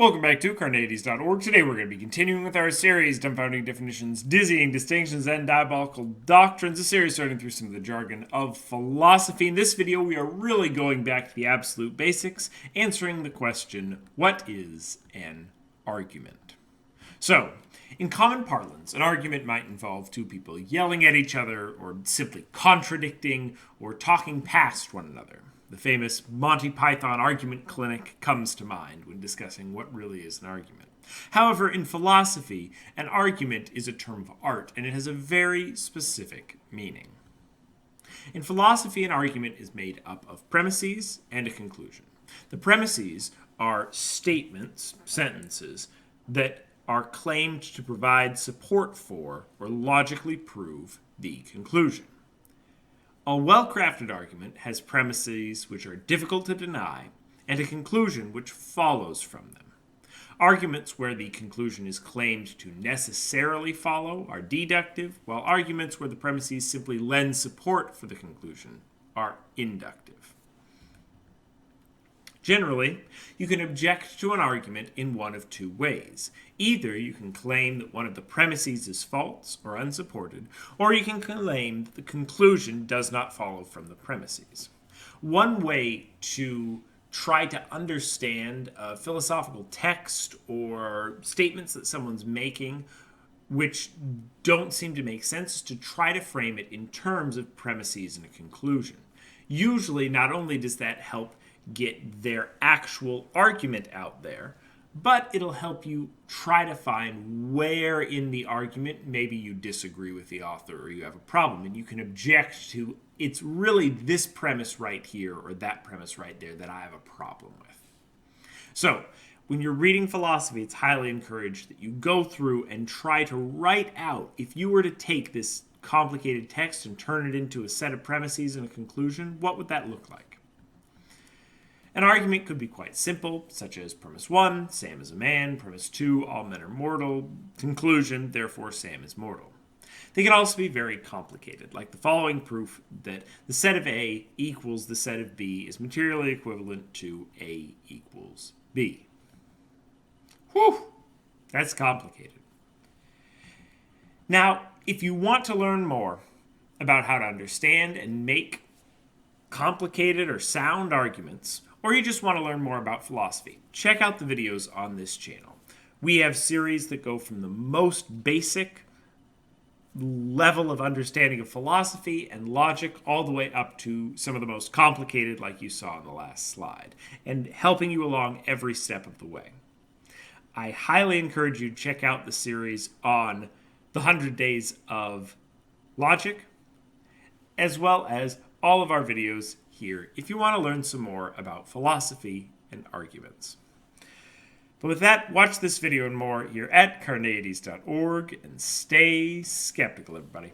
Welcome back to Carneades.org. Today we're going to be continuing with our series, Dumbfounding Definitions, Dizzying Distinctions, and Diabolical Doctrines, a series starting through some of the jargon of philosophy. In this video, we are really going back to the absolute basics, answering the question, what is an argument? So, in common parlance, an argument might involve two people yelling at each other, or simply contradicting, or talking past one another. The famous Monty Python argument clinic comes to mind when discussing what really is an argument. However, in philosophy, an argument is a term of art, and it has a very specific meaning. In philosophy, an argument is made up of premises and a conclusion. The premises are statements, sentences, that are claimed to provide support for or logically prove the conclusion. A well-crafted argument has premises which are difficult to deny and a conclusion which follows from them. Arguments where the conclusion is claimed to necessarily follow are deductive, while arguments where the premises simply lend support for the conclusion are inductive. Generally, you can object to an argument in one of two ways. Either you can claim that one of the premises is false or unsupported, or you can claim that the conclusion does not follow from the premises. One way to try to understand a philosophical text or statements that someone's making which don't seem to make sense is to try to frame it in terms of premises and a conclusion. Usually, not only does that help get their actual argument out there, but it'll help you try to find where in the argument maybe you disagree with the author or you have a problem, and you can object to it's really this premise right here or that premise right there that I have a problem with. So, when you're reading philosophy, it's highly encouraged that you go through and try to write out, if you were to take this complicated text and turn it into a set of premises and a conclusion, what would that look like? An argument could be quite simple, such as premise 1, Sam is a man, premise 2, all men are mortal, conclusion, therefore Sam is mortal. They can also be very complicated, like the following proof that the set of A equals the set of B is materially equivalent to A equals B. Whew, that's complicated. Now, if you want to learn more about how to understand and make complicated or sound arguments, or you just want to learn more about philosophy, check out the videos on this channel. We have series that go from the most basic level of understanding of philosophy and logic all the way up to some of the most complicated, like you saw in the last slide, and helping you along every step of the way. I highly encourage you to check out the series on the 100 Days of Logic, as well as all of our videos here if you want to learn some more about philosophy and arguments. But with that, watch this video and more here at Carneades.org and stay skeptical, everybody.